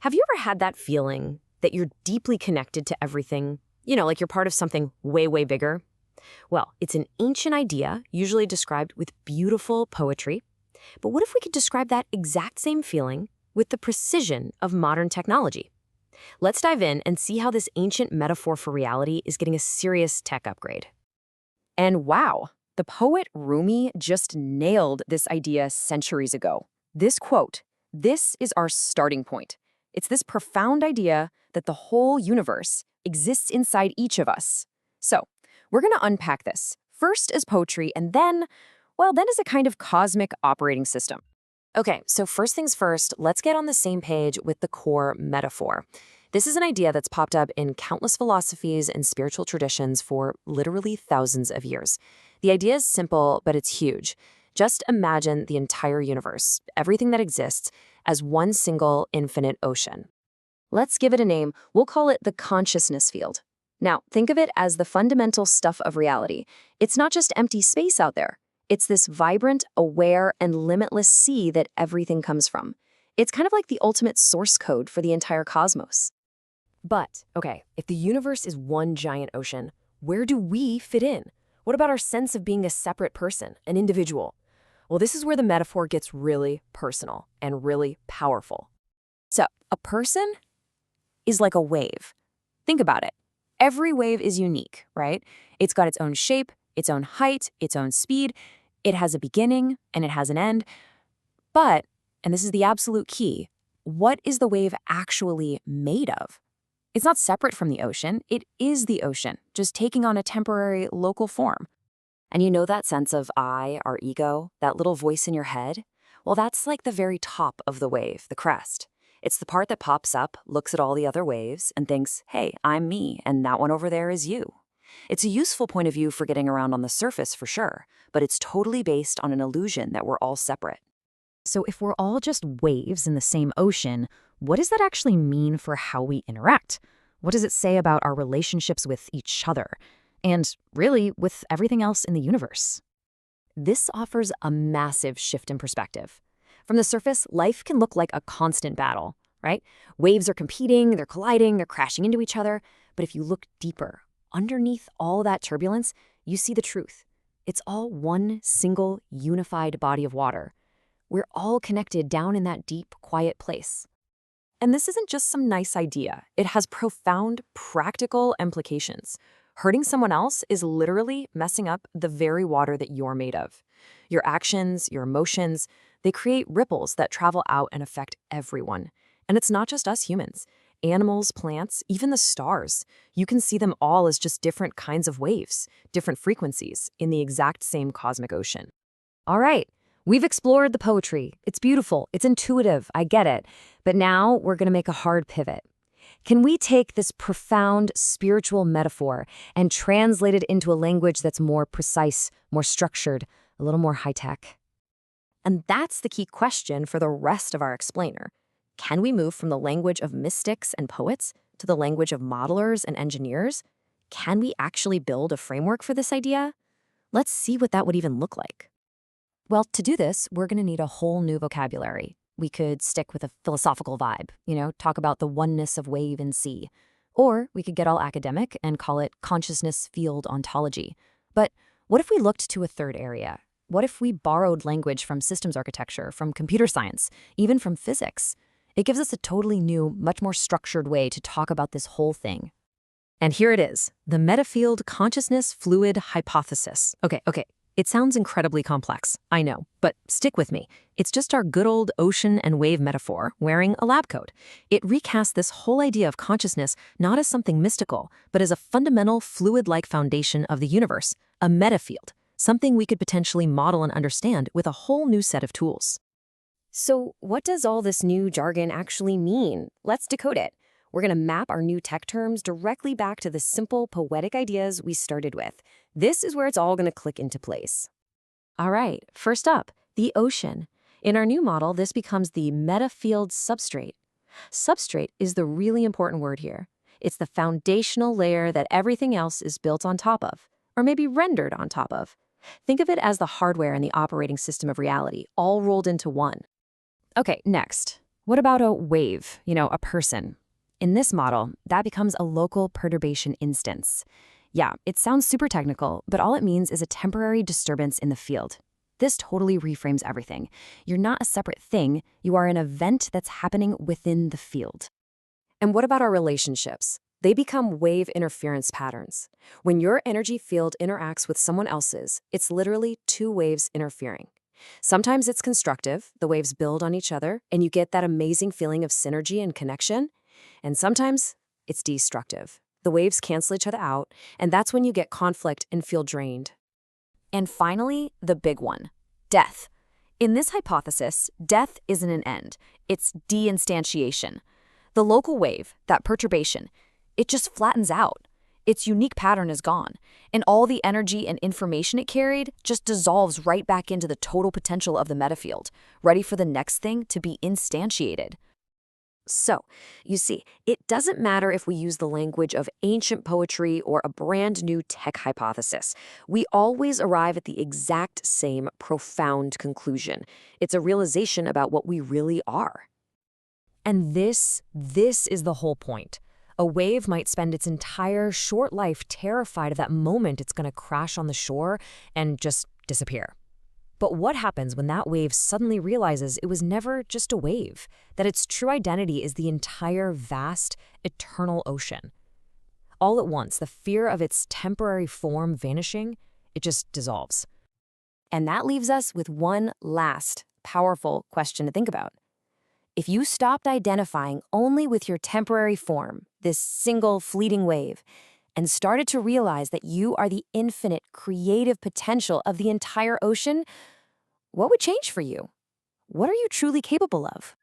Have you ever had that feeling that you're deeply connected to everything? Like you're part of something way, way bigger? Well, it's an ancient idea, usually described with beautiful poetry. But what if we could describe that exact same feeling with the precision of modern technology? Let's dive in and see how this ancient metaphor for reality is getting a serious tech upgrade. And wow, the poet Rumi just nailed this idea centuries ago. This quote, "This is our starting point." It's this profound idea that the whole universe exists inside each of us. So, we're going to unpack this, first as poetry, and then as a kind of cosmic operating system. Okay, so first things first, let's get on the same page with the core metaphor. This is an idea that's popped up in countless philosophies and spiritual traditions for literally thousands of years. The idea is simple, but it's huge. Just imagine the entire universe, everything that exists, as one single infinite ocean. Let's give it a name. We'll call it the consciousness field. Now, think of it as the fundamental stuff of reality. It's not just empty space out there. It's this vibrant, aware, and limitless sea that everything comes from. It's kind of like the ultimate source code for the entire cosmos. But, okay, if the universe is one giant ocean, where do we fit in? What about our sense of being a separate person, an individual? Well, this is where the metaphor gets really personal and really powerful. So, a person is like a wave. Think about it. Every wave is unique, right? It's got its own shape, its own height, its own speed. It has a beginning and it has an end. But, and this is the absolute key, what is the wave actually made of? It's not separate from the ocean. It is the ocean, just taking on a temporary local form. And you know that sense of I, our ego, that little voice in your head? Well, that's like the very top of the wave, the crest. It's the part that pops up, looks at all the other waves, and thinks, hey, I'm me, and that one over there is you. It's a useful point of view for getting around on the surface, for sure, but it's totally based on an illusion that we're all separate. So if we're all just waves in the same ocean, what does that actually mean for how we interact? What does it say about our relationships with each other? And really, with everything else in the universe? This offers a massive shift in perspective. From the surface, life can look like a constant battle, right? Waves are competing, they're colliding, they're crashing into each other. But if you look deeper, underneath all that turbulence, you see the truth. It's all one single, unified body of water. We're all connected down in that deep, quiet place. And this isn't just some nice idea. It has profound, practical implications. Hurting someone else is literally messing up the very water that you're made of. Your actions, your emotions, they create ripples that travel out and affect everyone. And it's not just us humans. Animals, plants, even the stars. You can see them all as just different kinds of waves, different frequencies in the exact same cosmic ocean. All right, we've explored the poetry. It's beautiful, it's intuitive, I get it. But now we're going to make a hard pivot. Can we take this profound spiritual metaphor and translate it into a language that's more precise, more structured, a little more high-tech? And that's the key question for the rest of our explainer. Can we move from the language of mystics and poets to the language of modelers and engineers? Can we actually build a framework for this idea? Let's see what that would even look like. Well, to do this, we're going to need a whole new vocabulary. We could stick with a philosophical vibe, talk about the oneness of wave and sea. Or we could get all academic and call it consciousness field ontology. But what if we looked to a third area? What if we borrowed language from systems architecture, from computer science, even from physics? It gives us a totally new, much more structured way to talk about this whole thing. And here it is, the metafield consciousness fluid hypothesis. Okay. It sounds incredibly complex, I know, but stick with me. It's just our good old ocean and wave metaphor wearing a lab coat. It recasts this whole idea of consciousness not as something mystical, but as a fundamental fluid-like foundation of the universe, a metafield, something we could potentially model and understand with a whole new set of tools. So what does all this new jargon actually mean? Let's decode it. We're going to map our new tech terms directly back to the simple, poetic ideas we started with. This is where it's all going to click into place. All right, first up, the ocean. In our new model, this becomes the metafield substrate. Substrate is the really important word here. It's the foundational layer that everything else is built on top of, or maybe rendered on top of. Think of it as the hardware and the operating system of reality, all rolled into one. Okay, next. What about a wave, a person? In this model, that becomes a local perturbation instance. Yeah, it sounds super technical, but all it means is a temporary disturbance in the field. This totally reframes everything. You're not a separate thing, you are an event that's happening within the field. And what about our relationships? They become wave interference patterns. When your energy field interacts with someone else's, it's literally two waves interfering. Sometimes it's constructive, the waves build on each other, and you get that amazing feeling of synergy and connection. And sometimes it's destructive. The waves cancel each other out, and that's when you get conflict and feel drained. And finally, the big one, death. In this hypothesis, death isn't an end, it's deinstantiation. The local wave, that perturbation, it just flattens out. Its unique pattern is gone, and all the energy and information it carried just dissolves right back into the total potential of the metafield, ready for the next thing to be instantiated. So, you see, it doesn't matter if we use the language of ancient poetry or a brand new tech hypothesis. We always arrive at the exact same profound conclusion. It's a realization about what we really are. And this is the whole point. A wave might spend its entire short life terrified of that moment it's going to crash on the shore and just disappear. But what happens when that wave suddenly realizes it was never just a wave, that its true identity is the entire vast, eternal ocean? All at once, the fear of its temporary form vanishing, it just dissolves. And that leaves us with one last, powerful question to think about. If you stopped identifying only with your temporary form, this single fleeting wave, and started to realize that you are the infinite creative potential of the entire ocean, what would change for you? What are you truly capable of?